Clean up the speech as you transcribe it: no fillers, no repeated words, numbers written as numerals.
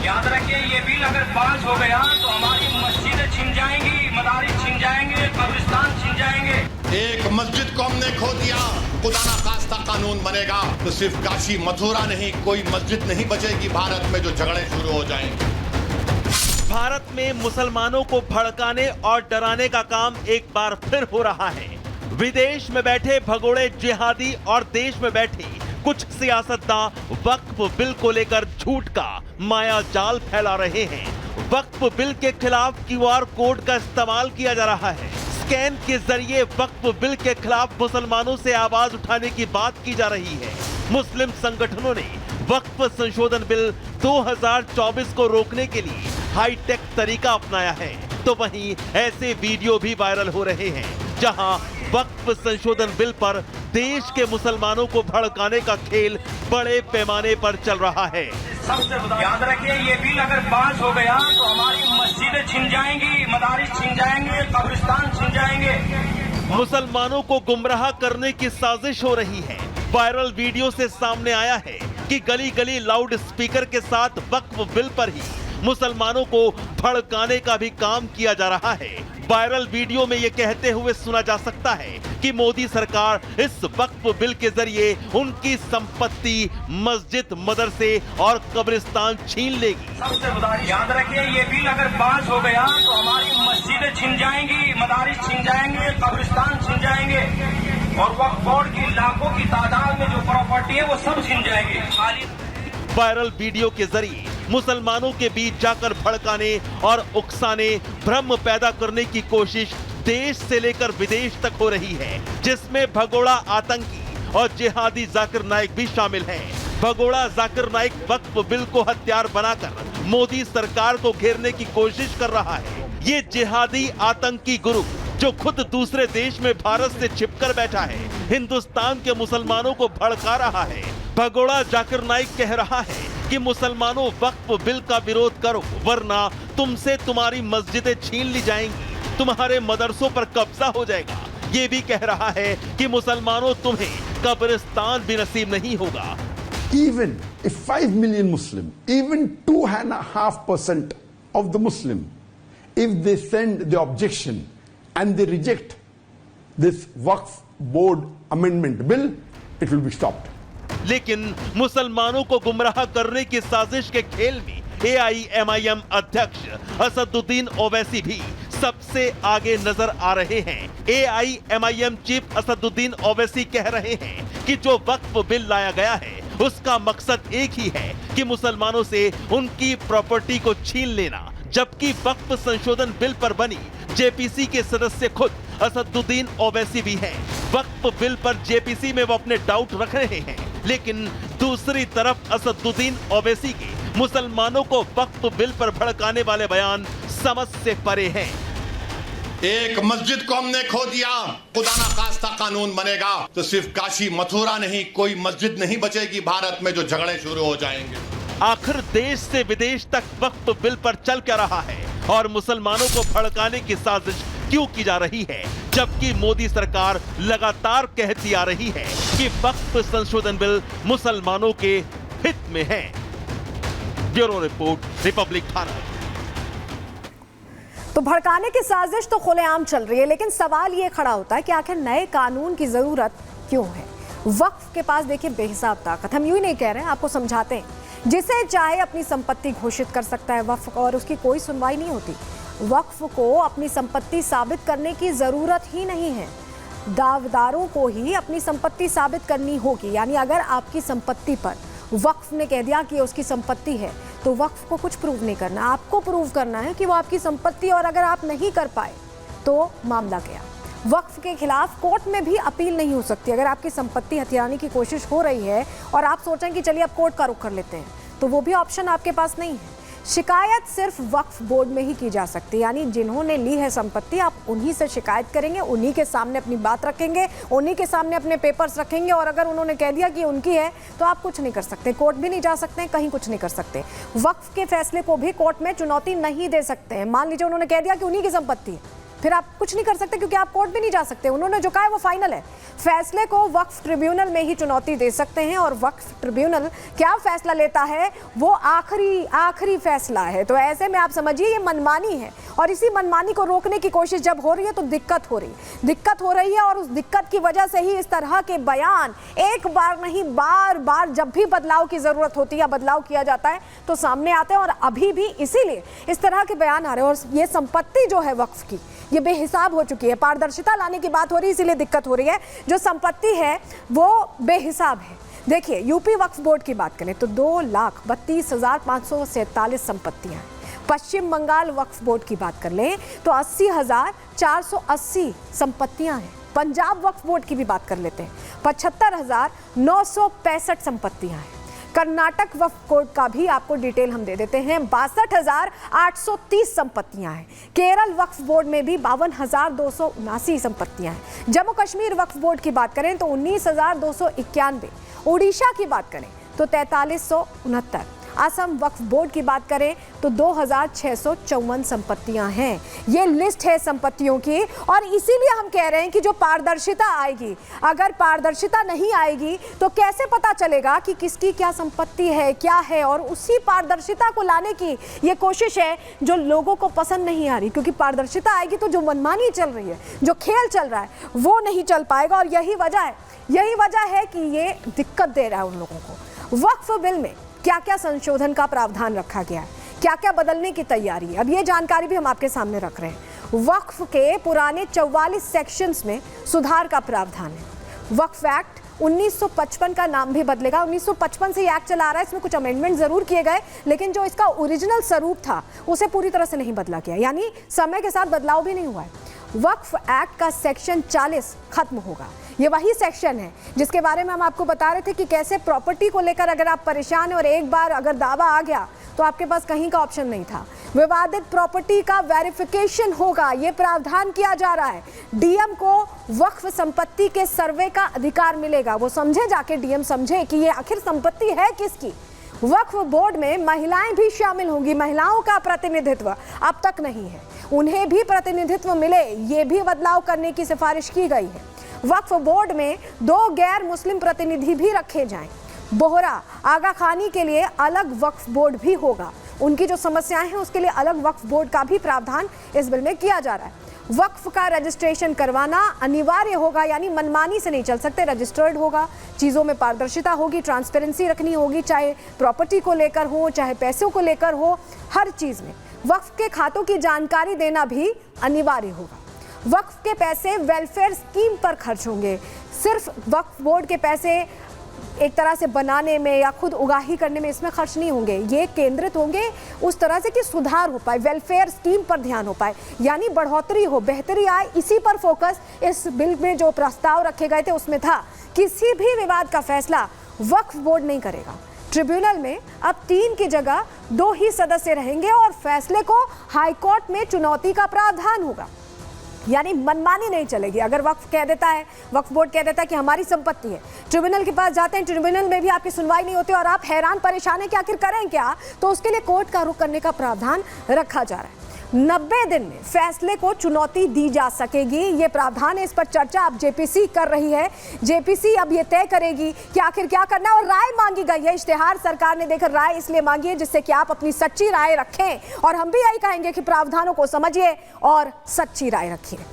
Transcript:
याद रखिए, ये बिल अगर पास हो गया तो हमारी मस्जिदें छिन जाएंगी, मदारिस छिन जाएंगे, कब्रिस्तान छिन जाएंगे। एक मस्जिद को हमने खो दिया, खुदा ना खास्ता कानून बनेगा तो सिर्फ काशी मथुरा नहीं, कोई मस्जिद नहीं बचेगी भारत में जो झगड़े शुरू हो जाएंगे। भारत में मुसलमानों को भड़काने और डराने का काम एक बार फिर हो रहा है। विदेश में बैठे भगोड़े जिहादी और देश में बैठे कुछ सियासतदान वक्फ बिल को लेकर झूठ का माया जाल फैला रहे हैं। वक्फ बिल के खिलाफ QR कोड का इस्तेमाल किया जा रहा है। स्कैन के जरिए वक्फ बिल के खिलाफ मुसलमानों से आवाज उठाने की बात की जा रही है। मुस्लिम संगठनों ने वक्फ संशोधन बिल 2024 को रोकने के लिए हाईटेक तरीका अपनाया है, तो वहीं ऐसे वीडियो भी वायरल हो रहे हैं जहां वक्फ संशोधन बिल पर देश के मुसलमानों को भड़काने का खेल बड़े पैमाने पर चल रहा है। सबसे याद रखिए, ये बिल अगर पास हो गया तो हमारी मस्जिदें छिन जाएंगी, मदारिस छिन जाएंगे, कब्रिस्तान छिन जाएंगे। मुसलमानों को गुमराह करने की साजिश हो रही है। वायरल वीडियो से सामने आया है कि गली गली लाउड स्पीकर के साथ वक्फ बिल पर ही मुसलमानों को भड़काने का भी काम किया जा रहा है। वायरल वीडियो में यह कहते हुए सुना जा सकता है कि मोदी सरकार इस वक्फ बिल के जरिए उनकी संपत्ति, मस्जिद, मदरसे और कब्रिस्तान छीन लेगी। सबसे याद रखिए, ये बिल अगर पास हो गया तो हमारी मस्जिदें छिन जाएंगी, मदारिस छिन जाएंगे, कब्रिस्तान छिन जाएंगे और वक्फ बोर्ड की लाखों की तादाद में जो प्रॉपर्टी है वो सब छिन जाएगी। वायरल वीडियो के जरिए मुसलमानों के बीच जाकर भड़काने और उकसाने, भ्रम पैदा करने की कोशिश देश से लेकर विदेश तक हो रही है, जिसमें भगोड़ा आतंकी और जिहादी जाकिर नाइक भी शामिल हैं। भगोड़ा जाकिर नाइक वक्फ बिल को हथियार बनाकर मोदी सरकार को घेरने की कोशिश कर रहा है। ये जिहादी आतंकी ग्रुप जो खुद दूसरे देश में भारत से छिपकर बैठा है, हिंदुस्तान के मुसलमानों को भड़का रहा है। भगोड़ा जाकिर नाइक कह रहा है कि मुसलमानों वक्फ बिल का विरोध करो, वरना तुमसे तुम्हारी मस्जिदें छीन ली जाएंगी, तुम्हारे मदरसों पर कब्जा हो जाएगा। ये भी कह रहा है कि मुसलमानों तुम्हें कब्रिस्तान भी नसीब नहीं होगा। Even if 5 million Muslim, even 2.5% of the Muslim, if they send the objection and they reject this Waqf Board amendment bill, it will be stopped. लेकिन मुसलमानों को गुमराह करने की साजिश के खेल में AIMIM अध्यक्ष असदुद्दीन ओवैसी भी सबसे आगे नजर आ रहे हैं। AIMIM चीफ असदुद्दीन ओवैसी कह रहे हैं कि जो वक्फ बिल लाया गया है उसका मकसद एक ही है कि मुसलमानों से उनकी प्रॉपर्टी को छीन लेना, जबकि वक्फ संशोधन बिल पर बनी JPC के सदस्य खुद असदुद्दीन ओवैसी भी हैं। वक्फ बिल पर JPC में वो अपने डाउट रख रहे हैं, लेकिन दूसरी तरफ असदुद्दीन ओवैसी के मुसलमानों को वक्फ बिल पर भड़काने वाले बयान समझ से परे हैं। एक मस्जिद को हमने खो दिया, खुदा ना खास्ता कानून बनेगा तो सिर्फ काशी मथुरा नहीं, कोई मस्जिद नहीं बचेगी भारत में जो झगड़े शुरू हो जाएंगे। आखिर देश से विदेश तक वक्फ बिल पर चल क्या रहा है और मुसलमानों को भड़काने की साजिश क्यों की जा रही है, जबकि मोदी सरकार लगातार कहती आ रही है कि वक्फ संशोधन बिल मुसलमानों के हित में है। Bureau report, Republic Bharat. तो भड़काने की साजिश तो खुलेआम चल रही है, लेकिन सवाल ये खड़ा होता है कि आखिर नए कानून की जरूरत क्यों है। वक्फ के पास देखिए बेहिसाब ताकत, हम यूं ही नहीं कह रहे हैं, आपको समझाते हैं। जिसे चाहे अपनी संपत्ति घोषित कर सकता है वक्फ, और उसकी कोई सुनवाई नहीं होती। वक्फ को अपनी संपत्ति साबित करने की जरूरत ही नहीं है, दावदारों को ही अपनी संपत्ति साबित करनी होगी। यानी अगर आपकी संपत्ति पर वक्फ ने कह दिया कि उसकी संपत्ति है, तो वक्फ को कुछ प्रूव नहीं करना, आपको प्रूव करना है कि वो आपकी संपत्ति, और अगर आप नहीं कर पाए तो मामला गया। वक्फ के खिलाफ कोर्ट में भी अपील नहीं हो सकती। अगर आपकी संपत्ति हथियाने की कोशिश हो रही है और आप सोचें कि चलिए अब कोर्ट का रुख कर लेते हैं, तो वो भी ऑप्शन आपके पास नहीं है। शिकायत सिर्फ वक्फ बोर्ड में ही की जा सकती है, यानी जिन्होंने ली है संपत्ति, आप उन्हीं से शिकायत करेंगे, उन्हीं के सामने अपनी बात रखेंगे, उन्हीं के सामने अपने पेपर्स रखेंगे, और अगर उन्होंने कह दिया कि उनकी है तो आप कुछ नहीं कर सकते, कोर्ट भी नहीं जा सकते, कहीं कुछ नहीं कर सकते। वक्फ के फैसले को भी कोर्ट में चुनौती नहीं दे सकते हैं। मान लीजिए उन्होंने कह दिया कि उन्हीं की संपत्ति है, फिर आप कुछ नहीं कर सकते, क्योंकि आप कोर्ट भी नहीं जा सकते। उन्होंने जो कहा है वो फाइनल है। फैसले को वक्फ ट्रिब्यूनल में ही चुनौती दे सकते हैं, और वक्फ ट्रिब्यूनल क्या फैसला लेता है वो आखिरी फैसला है। तो ऐसे में आप समझिए ये मनमानी है, और इसी मनमानी को रोकने की कोशिश जब हो रही है तो दिक्कत हो रही है। और उस दिक्कत की वजह से ही इस तरह के बयान एक बार नहीं बार बार जब भी बदलाव की जरूरत होती है या बदलाव किया जाता है तो सामने आते हैं। और अभी भी इसीलिए इस तरह के बयान आ रहे हैं। और ये संपत्ति जो है वक्फ की, ये बेहिसाब हो चुकी है। पारदर्शिता लाने की बात हो रही है, इसीलिए दिक्कत हो रही है। जो संपत्ति है वो बेहिसाब है। देखिए, यूपी वक्फ बोर्ड की बात करें तो 2,32,547 संपत्तियां हैं। पश्चिम बंगाल वक्फ बोर्ड की बात कर लें तो 80,480 संपत्तियां हैं। पंजाब वक्फ बोर्ड की भी बात कर लेते हैं, 75,965 संपत्तियां हैं। कर्नाटक वक्फ बोर्ड का भी आपको डिटेल हम दे देते हैं, 62,830 संपत्तियां हैं। केरल वक्फ बोर्ड में भी 52,279 संपत्तियां हैं। जम्मू कश्मीर वक्फ बोर्ड की बात करें तो 19,291। उड़ीसा की बात करें तो 4369। असम वक्फ बोर्ड की बात करें तो 2,654 संपत्तियां हैं। ये लिस्ट है संपत्तियों की, और इसीलिए हम कह रहे हैं कि जो पारदर्शिता आएगी, अगर पारदर्शिता नहीं आएगी तो कैसे पता चलेगा कि किसकी क्या संपत्ति है, क्या है। और उसी पारदर्शिता को लाने की ये कोशिश है जो लोगों को पसंद नहीं आ रही, क्योंकि पारदर्शिता आएगी तो जो मनमानी चल रही है, जो खेल चल रहा है, वो नहीं चल पाएगा। और यही वजह है कि ये दिक्कत दे रहा है उन लोगों को। वक्फ बिल में क्या क्या संशोधन का प्रावधान रखा गया है, क्या क्या बदलने की तैयारी है, अब ये जानकारी भी हम आपके सामने रख रहे हैं। वक्फ के पुराने 44 सेक्शंस में सुधार का प्रावधान है। वक्फ एक्ट 1955 का नाम भी बदलेगा। 1955 से ये एक्ट चला रहा है, इसमें कुछ अमेंडमेंट जरूर किए गए, लेकिन जो इसका ओरिजिनल स्वरूप था उसे पूरी तरह से नहीं बदला गया, यानी समय के साथ बदलाव भी नहीं हुआ है। वक्फ एक्ट का सेक्शन 40 खत्म होगा। ये वही सेक्शन है जिसके बारे में हम आपको बता रहे थे कि कैसे प्रॉपर्टी को लेकर अगर आप परेशान हैं और एक बार अगर दावा आ गया तो आपके पास कहीं का ऑप्शन नहीं था। विवादित प्रॉपर्टी का वेरिफिकेशन होगा, ये प्रावधान किया जा रहा है। डीएम को वक्फ संपत्ति के सर्वे का अधिकार मिलेगा। वो समझे, जाके डीएम समझे कि ये आखिर संपत्ति है किसकी। वक्फ बोर्ड में महिलाएं भी शामिल होंगी। महिलाओं का प्रतिनिधित्व अब तक नहीं है, उन्हें भी प्रतिनिधित्व मिले, ये भी बदलाव करने की सिफारिश की गई है। वक्फ बोर्ड में 2 गैर मुस्लिम प्रतिनिधि भी रखे जाएं। बोहरा आगा खानी के लिए अलग वक्फ बोर्ड भी होगा। उनकी जो समस्याएं हैं उसके लिए अलग वक्फ बोर्ड का भी प्रावधान इस बिल में किया जा रहा है। वक्फ का रजिस्ट्रेशन करवाना अनिवार्य होगा, यानी मनमानी से नहीं चल सकते, रजिस्टर्ड होगा। चीज़ों में पारदर्शिता होगी, ट्रांसपेरेंसी रखनी होगी, चाहे प्रॉपर्टी को लेकर हो, चाहे पैसों को लेकर हो, हर चीज़ में। वक्फ के खातों की जानकारी देना भी अनिवार्य होगा। वक्फ के पैसे वेलफेयर स्कीम पर खर्च होंगे। सिर्फ वक्फ बोर्ड के पैसे एक तरह से बनाने में या खुद उगाही करने में इसमें खर्च नहीं होंगे, ये केंद्रित होंगे उस तरह से कि सुधार हो पाए, वेलफेयर स्कीम पर ध्यान हो पाए, यानी बढ़ोतरी हो, बेहतरी आए, इसी पर फोकस इस बिल में जो प्रस्ताव रखे गए थे उसमें था। किसी भी विवाद का फैसला वक्फ बोर्ड नहीं करेगा। ट्रिब्यूनल में अब 3 की जगह 2 ही सदस्य रहेंगे और फैसले को हाईकोर्ट में चुनौती का प्रावधान होगा, यानी मनमानी नहीं चलेगी। अगर वक्फ कह देता है, वक्फ बोर्ड कह देता है कि हमारी संपत्ति है, ट्रिब्यूनल के पास जाते हैं, ट्रिब्यूनल में भी आपकी सुनवाई नहीं होती और आप हैरान परेशान हैं कि आखिर करें क्या, तो उसके लिए कोर्ट का रुख करने का प्रावधान रखा जा रहा है। 90 दिन में फैसले को चुनौती दी जा सकेगी, ये प्रावधान है। इस पर चर्चा अब जेपीसी कर रही है। जेपीसी अब ये तय करेगी कि आखिर क्या करना है, और राय मांगी गई है। इश्तेहार सरकार ने देकर राय इसलिए मांगी है जिससे कि आप अपनी सच्ची राय रखें, और हम भी यही कहेंगे कि प्रावधानों को समझिए और सच्ची राय रखिए।